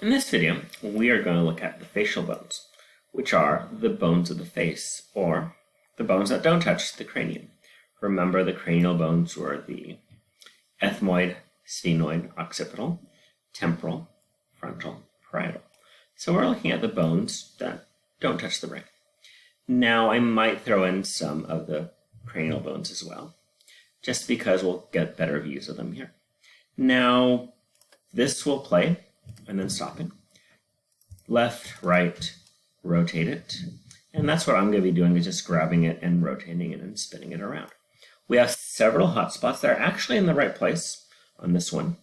In this video, we are going to look at the facial bones, which are the bones of the face, or the bones that don't touch the cranium. Remember, the cranial bones were the ethmoid, sphenoid, occipital, temporal, frontal, parietal. So we're looking at the bones that don't touch the brain. Now, I might throw in some of the cranial bones as well, just because we'll get better views of them here. Now, this will play and then stop it. Left, right, rotate it. And that's what I'm going to be doing, is just grabbing it and rotating it and spinning it around. We have several hotspots that are actually in the right place on this one.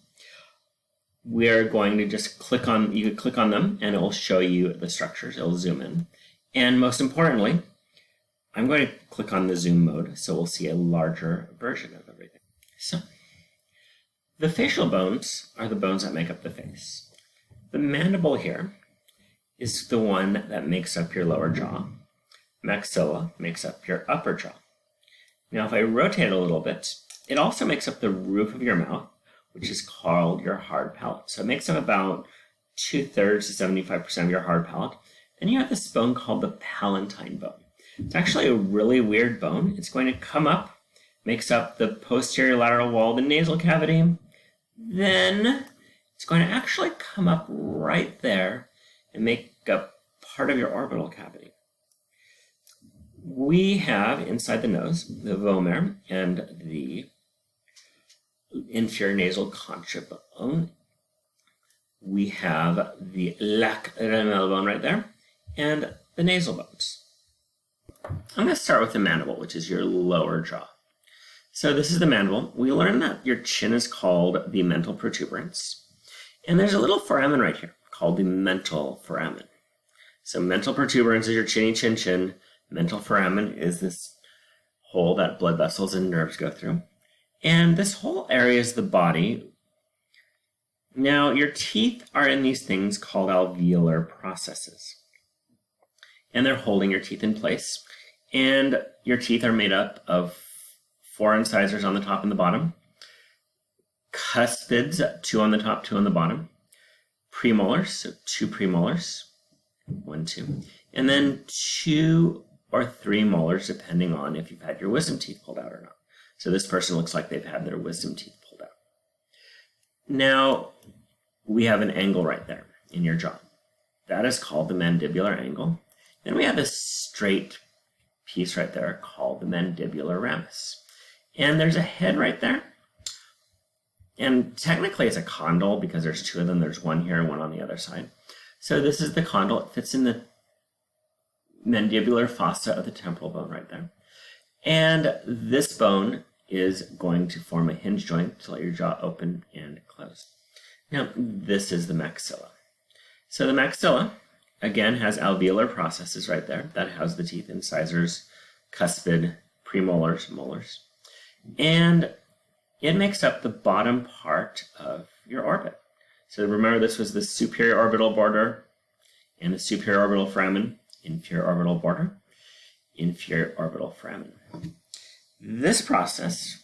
We're going to just click on, you can click on them and it will show you the structures. It'll zoom in. And most importantly, I'm going to click on the zoom mode so we'll see a larger version of everything. So, the facial bones are the bones that make up the face. The mandible here is the one that makes up your lower jaw. Maxilla makes up your upper jaw. Now, if I rotate it a little bit, it also makes up the roof of your mouth, which is called your hard palate. So it makes up about 2/3 to 75% of your hard palate. Then you have this bone called the Palatine Bone. It's actually a really weird bone. It's going to come up, makes up the posterior lateral wall of the nasal cavity. Then it's going to actually come up right there and make up part of your orbital cavity. We have inside the nose the vomer and the inferior nasal concha bone. We have the lacrimal bone right there and the nasal bones. I'm going to start with the mandible, which is your lower jaw. So this is the mandible. We learned that your chin is called the mental protuberance. And there's a little foramen right here called the mental foramen. So mental protuberance is your chinny chin chin. Mental foramen is this hole that blood vessels and nerves go through. And this whole area is the body. Now, your teeth are in these things called alveolar processes. And they're holding your teeth in place. And your teeth are made up of 4 incisors on the top and the bottom, cuspids, 2 on the top, 2 on the bottom, premolars, so 2 premolars, 1, 2, and then 2 or 3 molars, depending on if you've had your wisdom teeth pulled out or not. So this person looks like they've had their wisdom teeth pulled out. Now, we have an angle right there in your jaw. That is called the mandibular angle. Then we have this straight piece right there called the mandibular ramus. And there's a head right there. And technically it's a condyle because there's 2 of them. There's one here and one on the other side. So this is the condyle. It fits in the mandibular fossa of the temporal bone right there. And this bone is going to form a hinge joint to let your jaw open and close. Now, this is the maxilla. So the maxilla, again, has alveolar processes right there that house the teeth, incisors, cuspid, premolars, molars. And it makes up the bottom part of your orbit. So remember, this was the superior orbital border and the superior orbital foramen, inferior orbital border, inferior orbital foramen. This process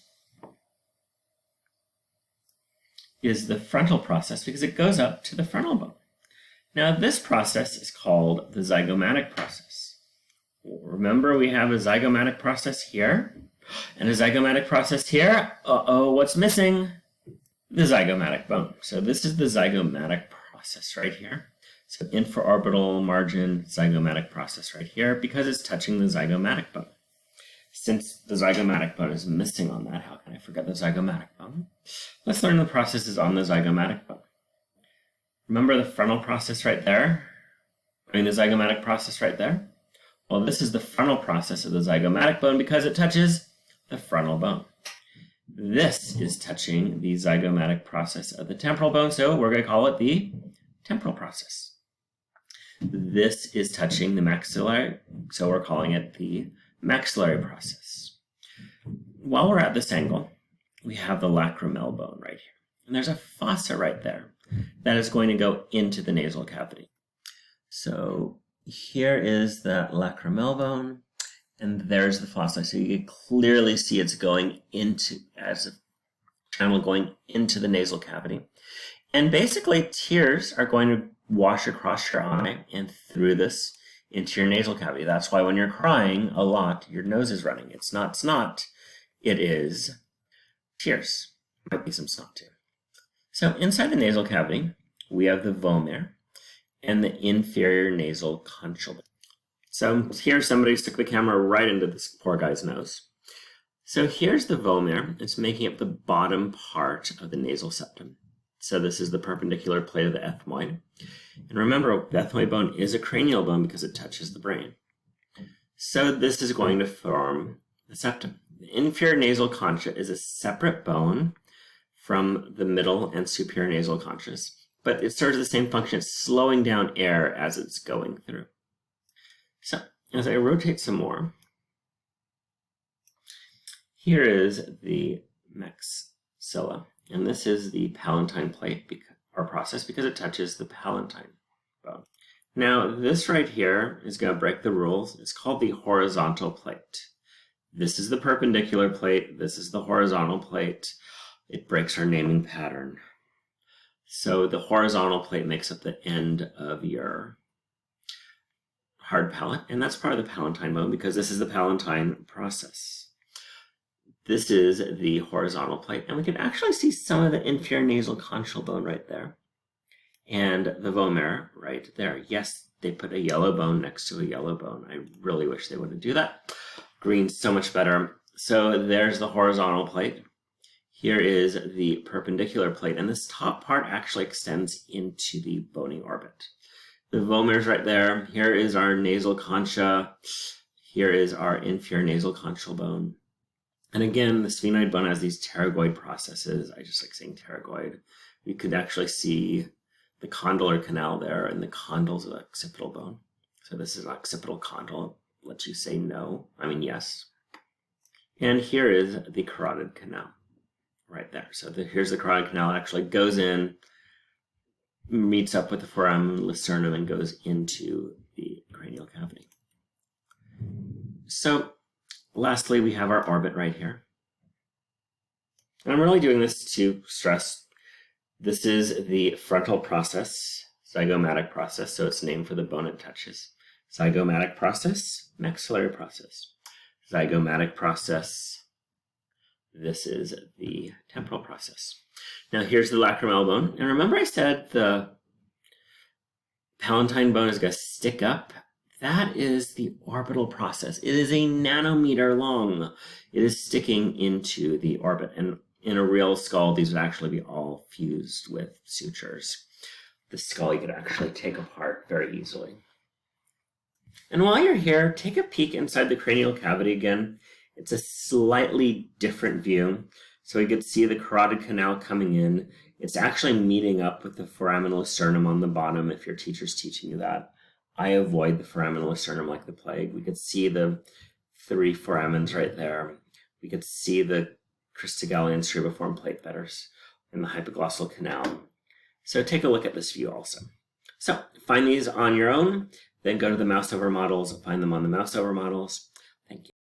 is the frontal process because it goes up to the frontal bone. Now, this process is called the zygomatic process. Remember, we have a zygomatic process here and a zygomatic process here. Uh-oh, what's missing? The zygomatic bone. So this is the zygomatic process right here. So infraorbital margin zygomatic process right here because it's touching the zygomatic bone. Since the zygomatic bone is missing on that, how can I forget the zygomatic bone? Let's learn the processes on the zygomatic bone. Remember the frontal process right there? The zygomatic process right there? Well, this is the frontal process of the zygomatic bone because it touches the frontal bone. This is touching the zygomatic process of the temporal bone, so we're going to call it the temporal process. This is touching the maxillary, so we're calling it the maxillary process. While we're at this angle, we have the lacrimal bone right here. And there's a fossa right there that is going to go into the nasal cavity. So here is the lacrimal bone, and there's the fossa. So you can clearly see it's going into, as a channel going into the nasal cavity. And basically, tears are going to wash across your eye and through this into your nasal cavity. That's why when you're crying a lot, your nose is running. It's not snot, it is tears. Might be some snot too. So inside the nasal cavity, we have the vomer and the inferior nasal concha. So here somebody stuck the camera right into this poor guy's nose. So here's the vomer. It's making up the bottom part of the nasal septum. So this is the perpendicular plate of the ethmoid. And remember, the ethmoid bone is a cranial bone because it touches the brain. So this is going to form the septum. The inferior nasal concha is a separate bone from the middle and superior nasal conchas, but it serves the same function, slowing down air as it's going through. So as I rotate some more, here is the maxilla, and this is the palatine plate or process because it touches the palatine bone. Now this right here is going to break the rules. It's called the horizontal plate. This is the perpendicular plate. This is the horizontal plate. It breaks our naming pattern. So the horizontal plate makes up the end of your hard palate, and that's part of the palatine bone because this is the palatine process. This is the horizontal plate, and we can actually see some of the inferior nasal conchal bone right there, and the vomer right there. Yes, they put a yellow bone next to a yellow bone. I really wish they wouldn't do that. Green's so much better. So there's the horizontal plate. Here is the perpendicular plate, and this top part actually extends into the bony orbit. The vomer's right there. Here is our nasal concha. Here is our inferior nasal conchal bone. And again, the sphenoid bone has these pterygoid processes. I just like saying pterygoid. We could actually see the condylar canal there, and the condyles of the occipital bone. So this is an occipital condyle. Lets you say no, I mean yes. And here is the carotid canal right there. So here's the carotid canal. It actually goes in, meets up with the foramen lucernum, and goes into the cranial cavity. So lastly, we have our orbit right here. And I'm really doing this to stress this is the frontal process, zygomatic process, so it's named for the bone it touches. Zygomatic process, maxillary process. Zygomatic process, this is the temporal process. Now here's the lacrimal bone. And remember I said the palatine bone is going to stick up? That is the orbital process. It is a nanometer long. It is sticking into the orbit. And in a real skull, these would actually be all fused with sutures. The skull you could actually take apart very easily. And while you're here, take a peek inside the cranial cavity again. It's a slightly different view. So you could see the carotid canal coming in. It's actually meeting up with the foramen lucernum on the bottom if your teacher's teaching you that. I avoid the foramen lucernum like the plague. We could see the 3 foramens right there. We could see the cristagallian cerebriform plate fetters in the hypoglossal canal. So take a look at this view also. So find these on your own. Then go to the mouse over models, find them on the mouse over models. Thank you.